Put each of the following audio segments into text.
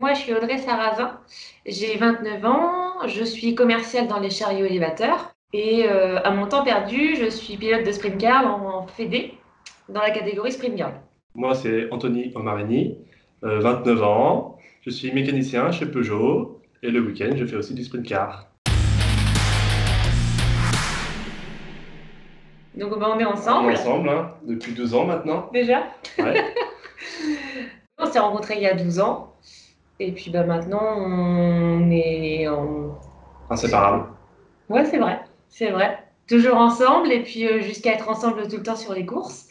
moi, je suis Audrey Sarrazin. J'ai 29 ans. Je suis commerciale dans les chariots élévateurs. Et à mon temps perdu, je suis pilote de sprint car en fédé dans la catégorie sprint girl. Moi, c'est Anthony Omarini, 29 ans. Je suis mécanicien chez Peugeot et le week-end, je fais aussi du sprint car. Donc on est On est ensemble ensemble hein, depuis 12 ans maintenant. déjà. Ouais, On s'est rencontrés il y a 12 ans. Et puis maintenant, on est en... inséparable. Ouais, c'est vrai, c'est vrai. Toujours ensemble et puis jusqu'à être ensemble tout le temps sur les courses.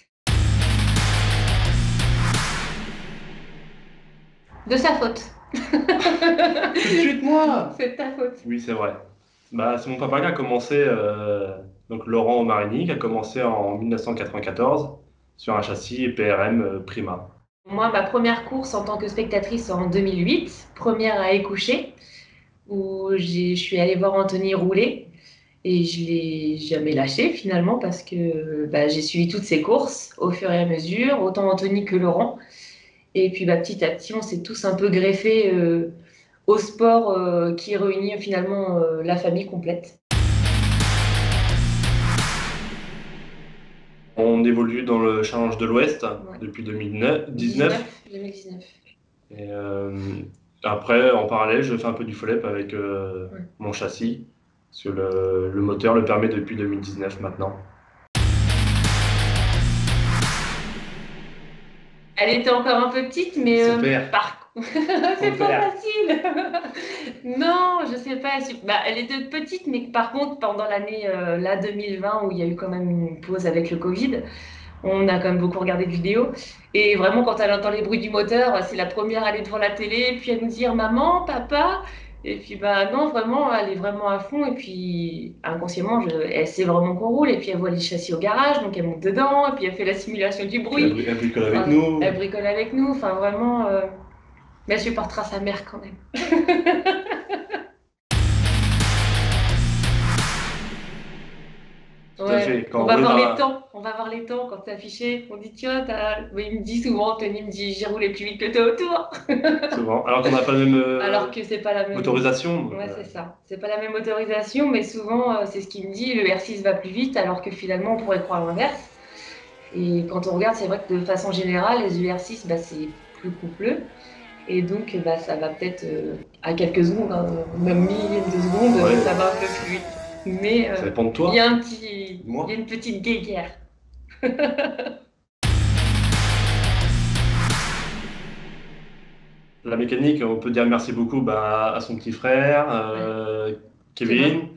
De sa faute. Tout de suite, moi! C'est de ta faute. Oui, c'est vrai. Bah, c'est mon papa qui a commencé, donc Laurent Omarini, qui a commencé en 1994 sur un châssis PRM Prima. Moi, ma première course en tant que spectatrice en 2008, première à Écouché, où je suis allée voir Anthony rouler et je l'ai jamais lâché finalement parce que j'ai suivi toutes ses courses au fur et à mesure, autant Anthony que Laurent. Et puis petit à petit, on s'est tous un peu greffés au sport qui réunit finalement la famille complète. On évolue dans le Challenge de l'Ouest Ouais. depuis 2019. 2019. Et après, en parallèle, je fais un peu du folep avec Ouais. mon châssis, parce que le moteur le permet depuis 2019 maintenant. Elle était encore un peu petite, mais Son père. c'est pas facile. Non, je sais pas. Elle était petite, mais par contre, pendant l'année 2020, où il y a eu quand même une pause avec le Covid, on a quand même beaucoup regardé de vidéos. Et vraiment, quand elle entend les bruits du moteur, c'est la première à aller devant la télé, puis à nous dire maman, papa. Et puis non, vraiment, elle est vraiment à fond. Et puis inconsciemment, elle sait vraiment qu'on roule. Et puis elle voit les châssis au garage, donc elle monte dedans. Et puis elle fait la simulation du Puis bruit. elle bricole avec Enfin, nous. elle bricole avec nous. Enfin, vraiment. Mais elle supportera sa mère quand même. Tout à fait. Ouais, on Quand on va roule voir dans les la... temps. On va voir les temps quand c'est affiché. On dit tiens, oui, il me dit souvent, Tony me dit j'ai roulé plus vite que toi autour. Souvent. Alors qu'on n'a pas la même Alors que c'est pas la même. motorisation. Donc, Ouais, c'est ça. C'est pas la même autorisation, mais souvent c'est ce qu'il me dit. Le R6 va plus vite, alors que finalement on pourrait croire l'inverse. Et quand on regarde, c'est vrai que de façon générale, les ER6, c'est plus coupleux. Et donc, ça va peut-être à quelques secondes, hein, même millième de seconde, Ouais. ça va un peu plus vite. Mais Ça dépend de toi. il y a Moi. il y a une petite guéguerre. La mécanique, on peut dire merci beaucoup à son petit frère, Kevin,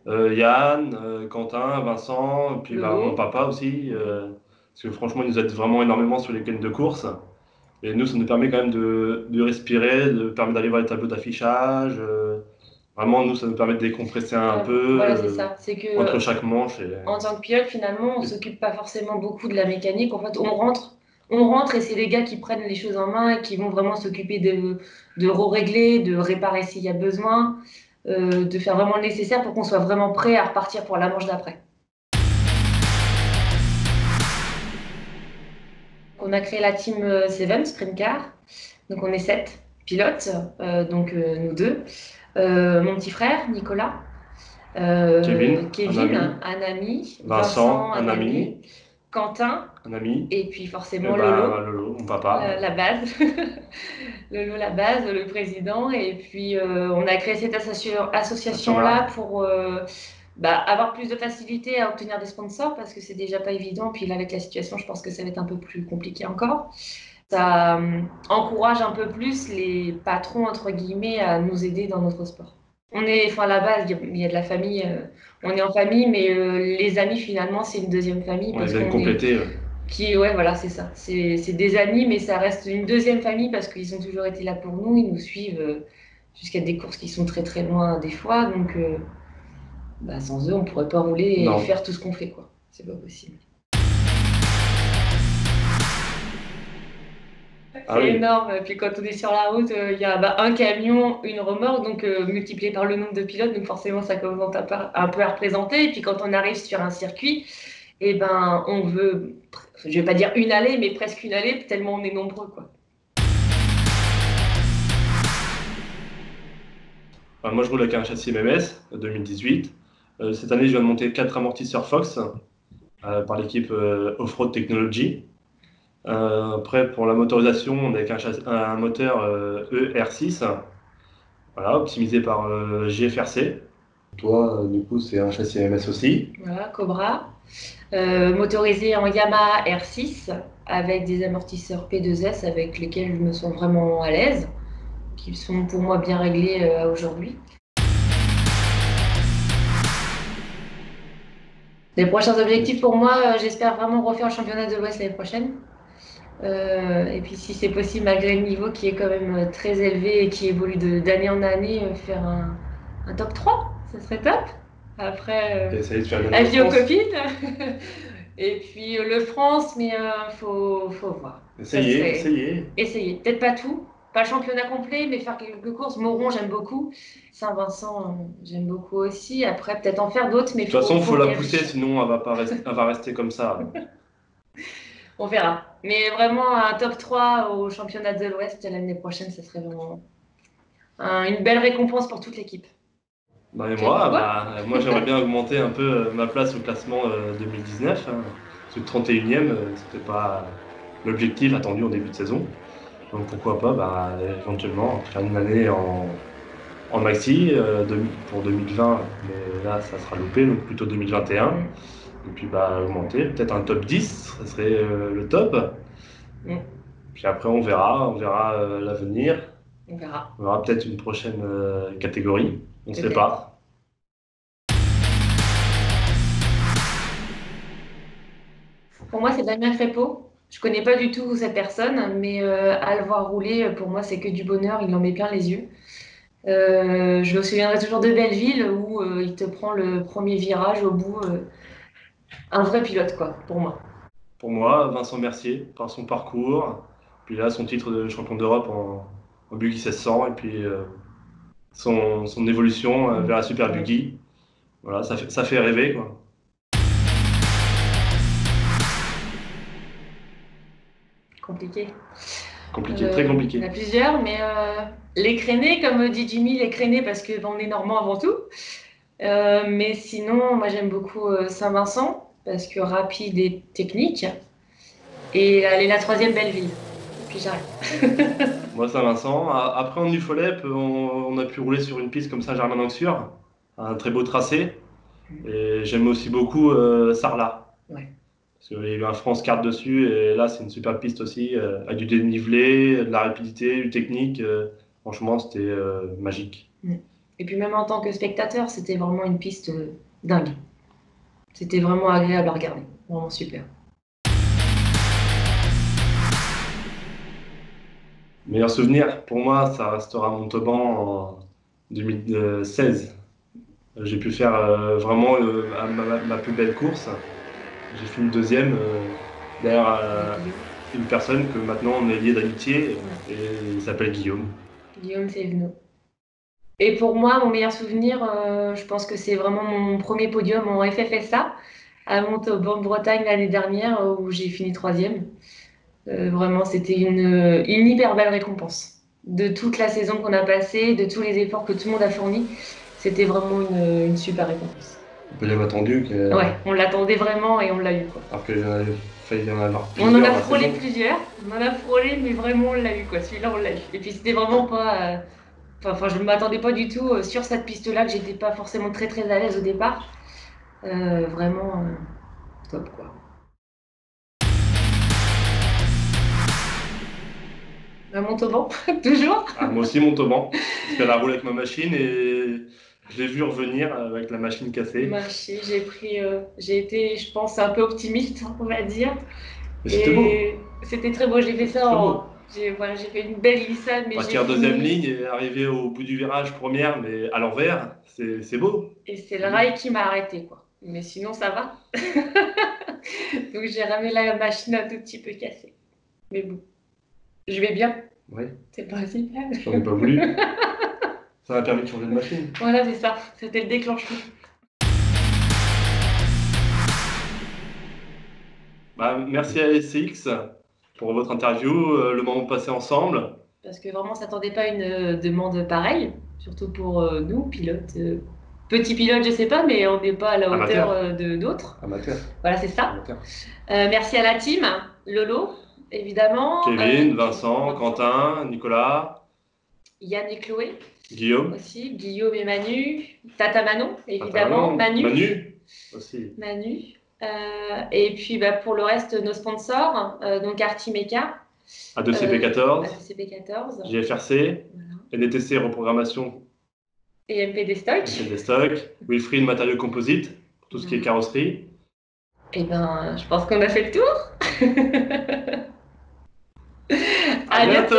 Yann, Quentin, Vincent, puis mon papa aussi. Parce que franchement, il nous aide vraiment énormément sur les week-ends de course. Et nous, ça nous permet quand même de respirer, de permet d'aller voir les tableaux d'affichage. Vraiment, nous, ça nous permet de décompresser un peu Voilà, c'est ça. C'est que entre chaque manche. en tant que pilote, finalement, on s'occupe pas forcément beaucoup de la mécanique. En fait, on rentre et c'est les gars qui prennent les choses en main et qui vont vraiment s'occuper de régler, de réparer s'il y a besoin, de faire vraiment le nécessaire pour qu'on soit vraiment prêt à repartir pour la manche d'après. On a créé la team Seven Sprint Car. Donc on est 7 pilotes, nous deux. Mon petit frère, Nicolas. Kevin, un ami. Vincent, un ami. Quentin, un ami. Et puis forcément Lolo. Lolo, mon papa. La base. Lolo, la base, le président. Et puis on a créé cette association-là pour avoir plus de facilité à obtenir des sponsors parce que c'est déjà pas évident. Puis là, avec la situation, je pense que ça va être un peu plus compliqué encore. Ça encourage un peu plus les patrons, entre guillemets, à nous aider dans notre sport. À la base, il y a de la famille, on est en famille, mais les amis, finalement, c'est une deuxième famille. Parce qu'on compléter. Ouais, voilà, c'est ça. C'est des amis, mais ça reste une deuxième famille parce qu'ils ont toujours été là pour nous. Ils nous suivent jusqu'à des courses qui sont très très loin des fois. Donc, sans eux, on pourrait pas rouler et faire tout ce qu'on fait, quoi. C'est pas possible. C'est énorme. Puis quand on est sur la route, il y a un camion, une remorque, donc multiplié par le nombre de pilotes, donc forcément ça commence un peu à représenter. Et puis quand on arrive sur un circuit, on veut, je vais pas dire une allée, mais presque une allée, tellement on est nombreux, quoi. Moi, je roule avec un châssis MMS 2018. Cette année, je viens de monter 4 amortisseurs Fox par l'équipe Off-Road Technology. Après, pour la motorisation, on est avec un moteur ER6, voilà, optimisé par GFRC. Toi, du coup, c'est un châssis MMS aussi. Voilà, Cobra. Motorisé en Yamaha R6 avec des amortisseurs P2S avec lesquels je me sens vraiment à l'aise, qui sont pour moi bien réglés aujourd'hui. Les prochains objectifs pour moi, j'espère vraiment refaire le championnat de l'Ouest l'année prochaine. Et puis si c'est possible, malgré le niveau qui est quand même très élevé et qui évolue d'année en année, faire un top 3, ça serait top. Après, Essayer de faire une avis aux copines. Et puis le France, mais faut voir. Essayer. Peut-être pas tout, pas le championnat complet, mais faire quelques courses. Moron, j'aime beaucoup. Saint-Vincent, j'aime beaucoup aussi. Après, peut-être en faire d'autres, mais de toute façon, il faut la pousser, réfléchir. sinon elle va rester comme ça. On verra. Mais vraiment, un top 3 au championnat de l'Ouest l'année prochaine, ça serait vraiment une belle récompense pour toute l'équipe. Moi, j'aimerais bien augmenter un peu ma place au classement 2019. Hein. Parce que 31e, c'était pas l'objectif attendu en début de saison. Donc pourquoi pas éventuellement faire une année en maxi pour 2020, mais là ça sera loupé, donc plutôt 2021. Et puis augmenter, peut-être un top 10, ça serait le top. Puis après on verra l'avenir. On verra. On verra peut-être une prochaine catégorie, on ne sait pas. Pour moi, c'est Damien Crépeau. Je connais pas du tout cette personne, mais à le voir rouler, pour moi, c'est que du bonheur. Il en met plein les yeux. Je me souviendrai toujours de Belleville où il te prend le premier virage au bout. Un vrai pilote, quoi, pour moi. Pour moi, Vincent Mercier, par son parcours, puis là, son titre de champion d'Europe en Buggy 1600, et puis son évolution vers la Super Buggy. Voilà, ça fait rêver, quoi. Compliqué. Très compliqué. Il y en a plusieurs, mais les crénés, comme dit Jimmy, les crénés parce qu'on est normand avant tout. Mais sinon, moi j'aime beaucoup Saint-Vincent parce que rapide et technique. Et allez, la troisième, Belleville. Et puis j'arrête. Moi, Saint-Vincent. Après, en UFOLEP, on a pu rouler sur une piste comme Saint-Germain-d'Auxerre, un très beau tracé. Et j'aime aussi beaucoup Sarlat. Ouais. Parce qu'il y a eu un France Kart dessus, et là, c'est une super piste aussi, avec du dénivelé, de la rapidité, du technique. Franchement, c'était magique. Et puis même en tant que spectateur, c'était vraiment une piste dingue. C'était vraiment agréable à regarder. Vraiment super. Meilleur souvenir, pour moi, ça restera Montauban en 2016. J'ai pu faire vraiment ma plus belle course. J'ai fini deuxième derrière une personne que maintenant on est lié d'amitié, et il s'appelle Guillaume. Guillaume Thévenot. Et pour moi, mon meilleur souvenir, je pense que c'est vraiment mon premier podium en FFSA à Montauban-Bretagne l'année dernière où j'ai fini troisième. Vraiment, c'était une hyper belle récompense de toute la saison qu'on a passée, de tous les efforts que tout le monde a fournis. C'était vraiment une super récompense. On peut l'avoir attendu. Ouais, on l'attendait vraiment et on l'a eu, quoi. Alors qu'il avait failli en avoir plusieurs. On en a frôlé plusieurs, on en a frôlé, mais vraiment on l'a eu, quoi. Celui-là, on l'a eu. Et puis c'était vraiment pas. Enfin, je ne m'attendais pas du tout sur cette piste-là, que j'étais pas forcément très très à l'aise au départ. Vraiment top, quoi. Montauban, toujours. Moi aussi, Montauban. Parce qu'elle a roulé avec ma machine et je l'ai vu revenir avec la machine cassée. J'ai été, je pense, un peu optimiste, on va dire. C'était beau. C'était très beau. J'ai fait ça j'ai fait une belle glissade. Mais partir deuxième ligne et arriver au bout du virage première, mais à l'envers, c'est beau. Et c'est le rail qui m'a arrêté, quoi. Mais sinon, ça va. Donc j'ai ramené la machine un tout petit peu cassée. Mais bon, je vais bien. Oui. C'est le principal. J'en ai pas voulu. Ça m'a permis de changer de machine. Voilà, c'est ça. C'était le déclenchement. Merci à SCX pour votre interview, le moment passé ensemble. Parce que vraiment, on ne s'attendait pas à une demande pareille. surtout pour nous, pilotes. Petits pilotes, je sais pas, mais on n'est pas à la hauteur de d'autres. Amateur. Voilà, c'est ça. Merci à la team, Lolo, évidemment. Kevin, Vincent, Quentin, Nicolas. Yann et Chloé. Guillaume. Aussi, Guillaume et Manu. Tata Manon, évidemment. Manu aussi. Manu. Et puis pour le reste, nos sponsors, donc Artimeka. A2CP14. A2CP14. JFRC. Voilà. NTC Reprogrammation. Et MPD Stock. MPD Stock. Wilfried Matériaux Composites, pour tout ce qui est carrosserie. Eh ben, je pense qu'on a fait le tour. À bientôt.